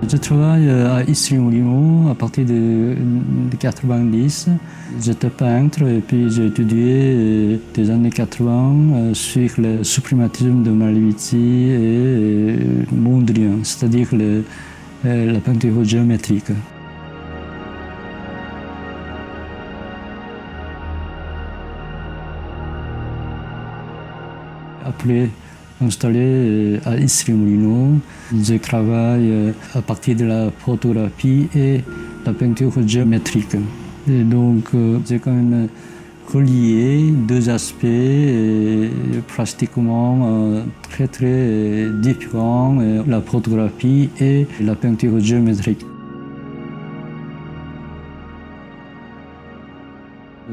Je travaille à Issy-les-Moulineaux à partir de 90. J'étais peintre et puis j'ai étudié des années 80 sur le suprématisme de Malevizzi et Mondrian, c'est-à-dire la peinture géométrique. Après, installé à Issy-les-Moulineaux, je travaille à partir de la photographie et la peinture géométrique. Et donc, j'ai quand même relié deux aspects plastiquement très très différents, la photographie et la peinture géométrique.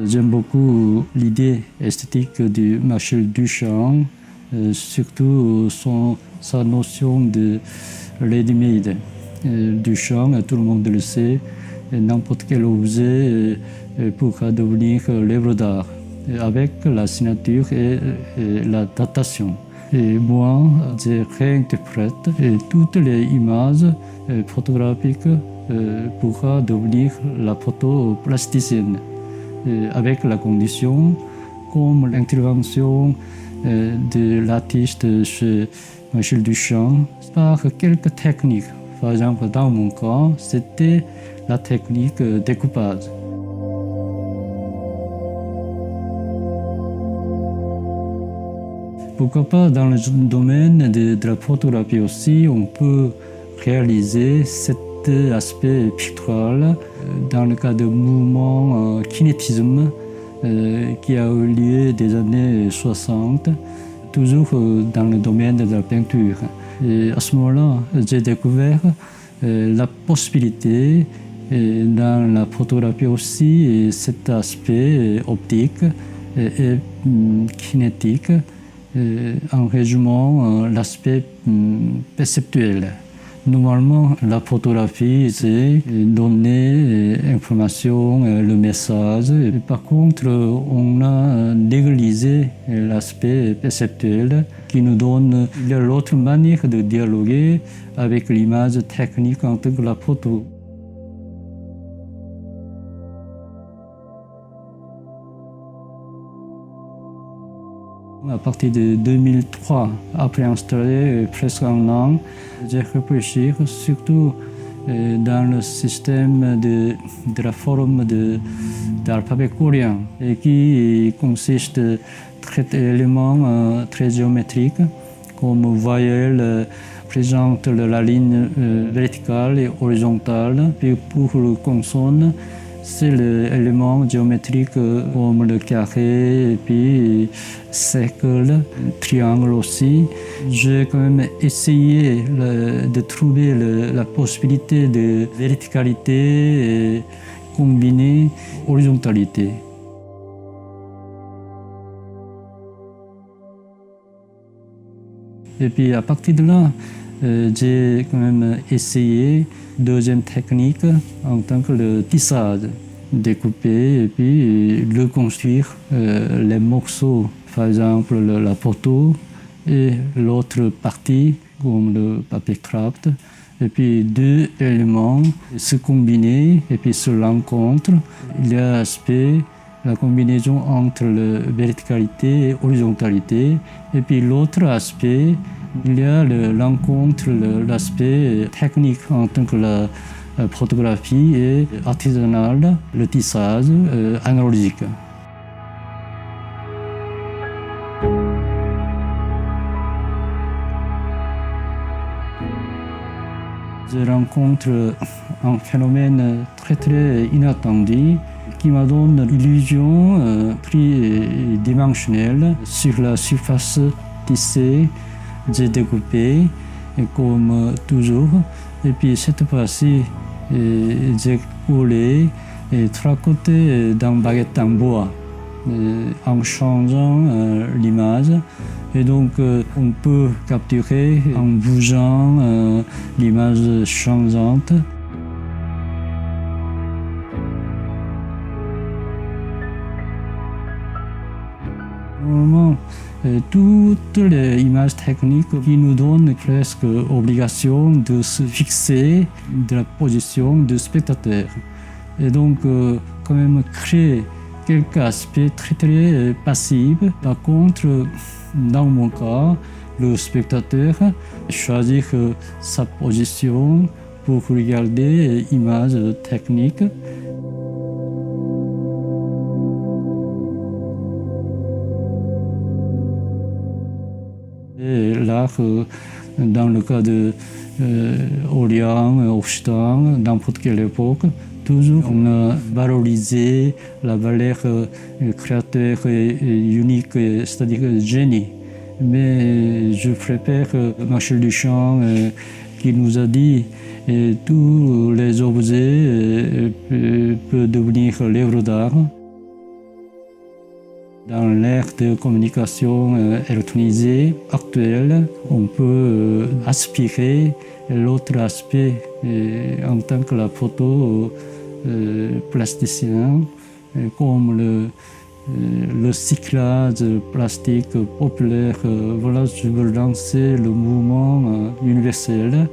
J'aime beaucoup l'idée esthétique de Marcel Duchamp, surtout sa notion de ready-made. Duchamp, tout le monde le sait, n'importe quel objet pourra devenir l'œuvre d'art, avec la signature et la datation. Et moi, je réinterprète toutes les images photographiques pourra devenir la photo plasticienne, avec la condition, comme l'intervention de l'artiste chez Marcel Duchamp, par quelques techniques. Par exemple, dans mon cas, c'était la technique découpage. Pourquoi pas dans le domaine de la photographie aussi, on peut réaliser cet aspect pictural dans le cas de mouvement kinétisme qui a eu lieu des années 60, toujours dans le domaine de la peinture. Et à ce moment-là, j'ai découvert la possibilité dans la photographie aussi, cet aspect optique et kinétique, en résumant l'aspect perceptuel. Normalement, la photographie, c'est donner information, le message. Par contre, on a négligé l'aspect perceptuel qui nous donne l'autre manière de dialoguer avec l'image technique en tant que la photo. À partir de 2003, après installer presque un an, j'ai réfléchi surtout dans le système de la forme de l'alphabet coréen, qui consiste de traiter éléments très géométriques, comme voyelle présente la ligne verticale et horizontale, puis pour le consonne, c'est l'élément géométrique comme le carré et puis cercle, triangle aussi. J'ai quand même essayé de trouver la possibilité de verticalité et combiner horizontalité. Et puis à partir de là, j'ai quand même essayé deuxième technique en tant que le tissage, découper et puis reconstruire les morceaux, par exemple la photo et l'autre partie comme le papier craft. Et puis deux éléments se combiner et puis se rencontrent. Il y a l'aspect, la combinaison entre la verticalité et horizontalité. Et puis l'autre aspect, il y a l'encontre, l'aspect technique en tant que la photographie et artisanale, le tissage analogique. Je rencontre un phénomène très très inattendu qui me donne l'illusion tridimensionnelle sur la surface tissée. J'ai découpé comme toujours et puis cette fois-ci j'ai collé et tracoté dans baguette en bois en changeant l'image et donc on peut capturer en bougeant l'image changeante. Normalement, Toutes les images techniques qui nous donnent presque obligation de se fixer de la position du spectateur. Et donc, quand même créer quelques aspects très très passifs. Par contre, dans mon cas, le spectateur choisit sa position pour regarder l'image technique. Et là, dans le cas de Orient, Occident, n'importe quelle époque, toujours on a valorisé la valeur créateur et unique, c'est-à-dire génie. Mais je préfère Marcel Duchamp qui nous a dit tous les objets peuvent devenir l'œuvre d'art. Dans l'ère de communication électronisée actuelle, on peut aspirer l'autre aspect en tant que la photo plasticien, comme le cyclage plastique populaire. Voilà, je veux lancer le mouvement universel.